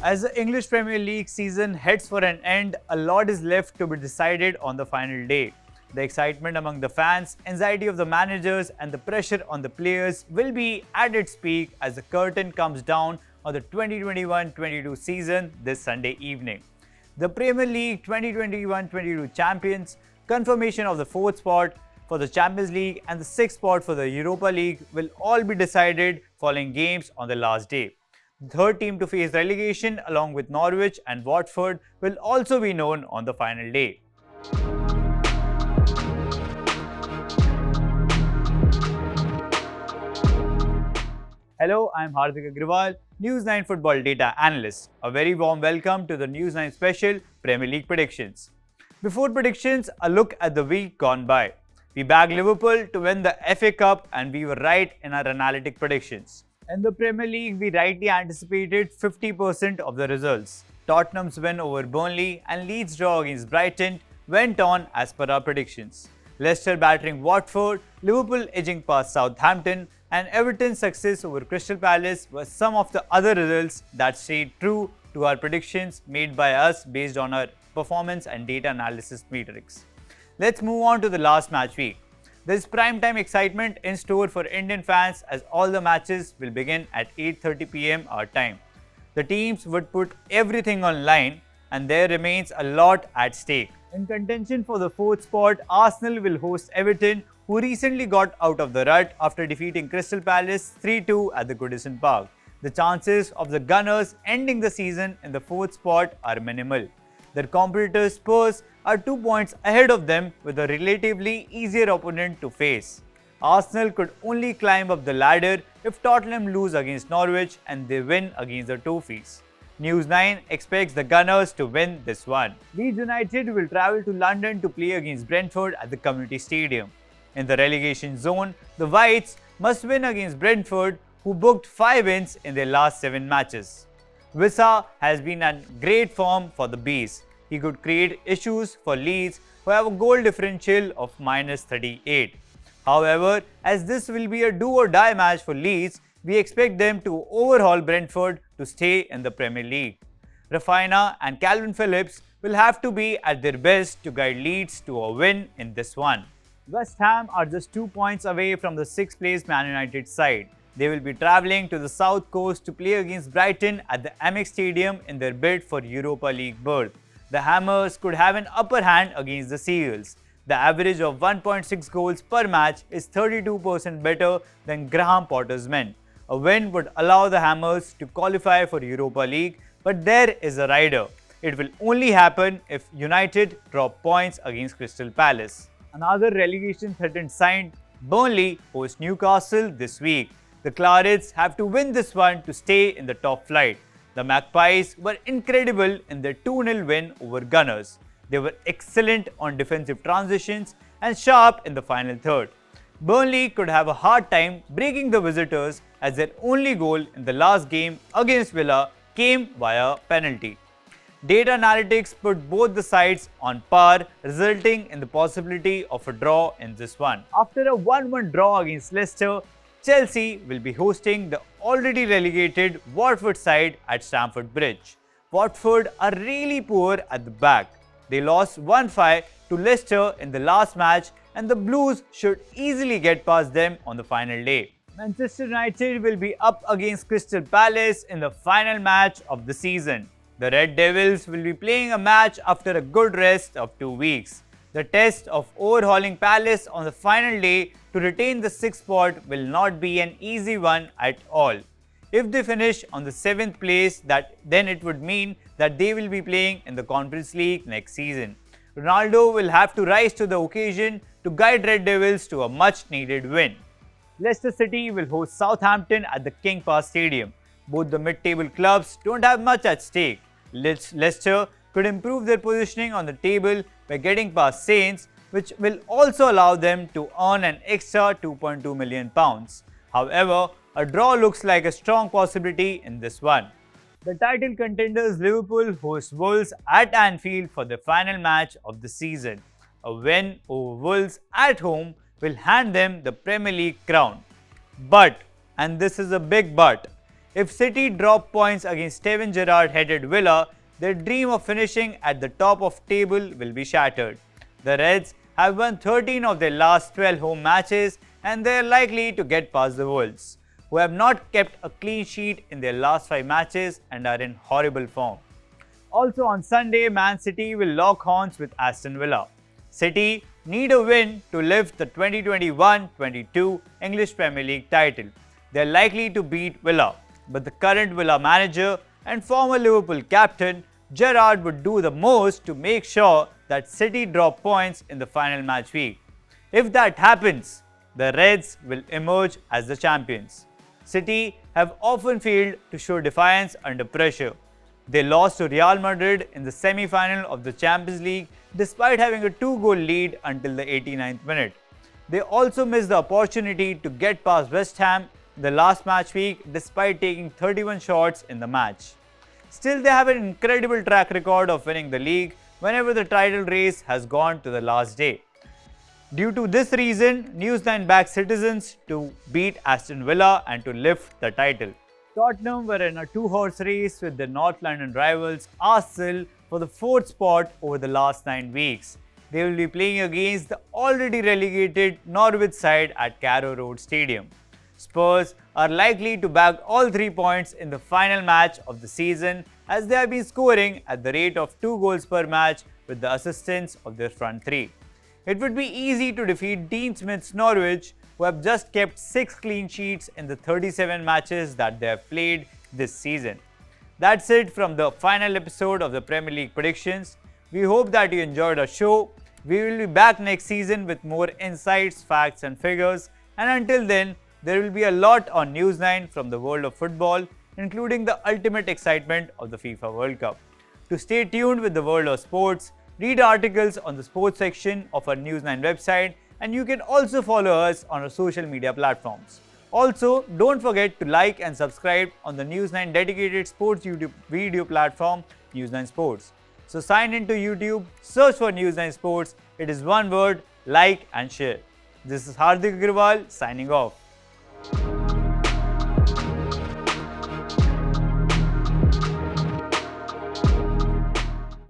As the English Premier League season heads for an end, a lot is left to be decided on the final day. The excitement among the fans, anxiety of the managers, and the pressure on the players will be at its peak as the curtain comes down on the 2021-22 season this Sunday evening. The Premier League 2021-22 champions, confirmation of the fourth spot for the Champions League and the sixth spot for the Europa League will all be decided following games on the last day. The third team to face relegation along with Norwich and Watford will also be known on the final day. Hello, I am Hardik Agrawal, News 9 Football Data Analyst. A very warm welcome to the News 9 special Premier League predictions. Before predictions, a look at the week gone by. We bagged Liverpool to win the FA Cup and we were right in our analytic predictions. In the Premier League, we rightly anticipated 50% of the results. Tottenham's win over Burnley and Leeds' draw against Brighton went on as per our predictions. Leicester battering Watford, Liverpool edging past Southampton, and Everton's success over Crystal Palace were some of the other results that stayed true to our predictions made by us based on our performance and data analysis metrics. Let's move on to the last match week. There is prime-time excitement in store for Indian fans as all the matches will begin at 8:30 p.m. our time. The teams would put everything on line and there remains a lot at stake. In contention for the fourth spot, Arsenal will host Everton, who recently got out of the rut after defeating Crystal Palace 3-2 at the Goodison Park. The chances of the Gunners ending the season in the fourth spot are minimal. Their competitors Spurs are 2 points ahead of them with a relatively easier opponent to face. Arsenal could only climb up the ladder if Tottenham lose against Norwich and they win against the Toffees. News 9 expects the Gunners to win this one. Leeds United will travel to London to play against Brentford at the Community Stadium. In the relegation zone, the Whites must win against Brentford, who booked 5 wins in their last 7 matches. Wissa has been in great form for the Bees. He could create issues for Leeds, who have a goal differential of -38. However, as this will be a do-or-die match for Leeds, we expect them to overhaul Brentford to stay in the Premier League. Raphinha and Calvin Phillips will have to be at their best to guide Leeds to a win in this one. West Ham are just 2 points away from the 6th place Man United side. They will be travelling to the south coast to play against Brighton at the Amex Stadium in their bid for Europa League berth. The Hammers could have an upper hand against the Seagulls. The average of 1.6 goals per match is 32% better than Graham Potter's men. A win would allow the Hammers to qualify for Europa League, but there is a rider. It will only happen if United drop points against Crystal Palace. Another relegation-threatened side, Burnley, hosts Newcastle this week. The Clarets have to win this one to stay in the top flight. The Magpies were incredible in their 2-0 win over Gunners. They were excellent on defensive transitions and sharp in the final third. Burnley could have a hard time breaking the visitors as their only goal in the last game against Villa came via penalty. Data analytics put both the sides on par, resulting in the possibility of a draw in this one. After a 1-1 draw against Leicester, Chelsea will be hosting the already relegated Watford side at Stamford Bridge. Watford are really poor at the back. They lost 1-5 to Leicester in the last match and the Blues should easily get past them on the final day. Manchester United will be up against Crystal Palace in the final match of the season. The Red Devils will be playing a match after a good rest of 2 weeks. The test of overhauling Palace on the final day to retain the 6th spot will not be an easy one at all. If they finish on the 7th place, then it would mean that they will be playing in the Conference League next season. Ronaldo will have to rise to the occasion to guide Red Devils to a much-needed win. Leicester City will host Southampton at the King Power Stadium. Both the mid-table clubs don't have much at stake. Leicester could improve their positioning on the table by getting past Saints, which will also allow them to earn an extra £2.2 million. However, a draw looks like a strong possibility in this one. The title contenders Liverpool host Wolves at Anfield for the final match of the season. A win over Wolves at home will hand them the Premier League crown. But, and this is a big but, If City drop points against Steven Gerrard-headed Villa, their dream of finishing at the top of table will be shattered. The Reds have won 13 of their last 12 home matches and they are likely to get past the Wolves, who have not kept a clean sheet in their last 5 matches and are in horrible form. Also on Sunday, Man City will lock horns with Aston Villa. City need a win to lift the 2021-22 English Premier League title. They are likely to beat Villa, but the current Villa manager and former Liverpool captain Gerrard would do the most to make sure that City drop points in the final match week. If that happens, the Reds will emerge as the champions. City have often failed to show defiance under pressure. They lost to Real Madrid in the semi-final of the Champions League despite having a 2-goal lead until the 89th minute. They also missed the opportunity to get past West Ham in the last match week despite taking 31 shots in the match. Still, they have an incredible track record of winning the league whenever the title race has gone to the last day. Due to this reason, News9 backed citizens to beat Aston Villa and to lift the title. Tottenham were in a 2-horse race with their North London rivals Arsenal for the 4th spot over the last 9 weeks. They will be playing against the already relegated Norwich side at Carrow Road Stadium. Spurs are likely to bag all 3 points in the final match of the season as they have been scoring at the rate of 2 goals per match with the assistance of their front 3. It would be easy to defeat Dean Smith's Norwich, who have just kept 6 clean sheets in the 37 matches that they have played this season. That's it from the final episode of the Premier League predictions. We hope that you enjoyed our show. We will be back next season with more insights, facts and figures. And until then, there will be a lot on News9 from the world of football, including the ultimate excitement of the FIFA World Cup. To stay tuned with the world of sports, read articles on the sports section of our News9 website, and you can also follow us on our social media platforms. Also, don't forget to like and subscribe on the News9 dedicated sports YouTube video platform, News9 Sports. So sign into YouTube, search for News9 Sports. It is one word, like and share. This is Hardik Agrawal signing off.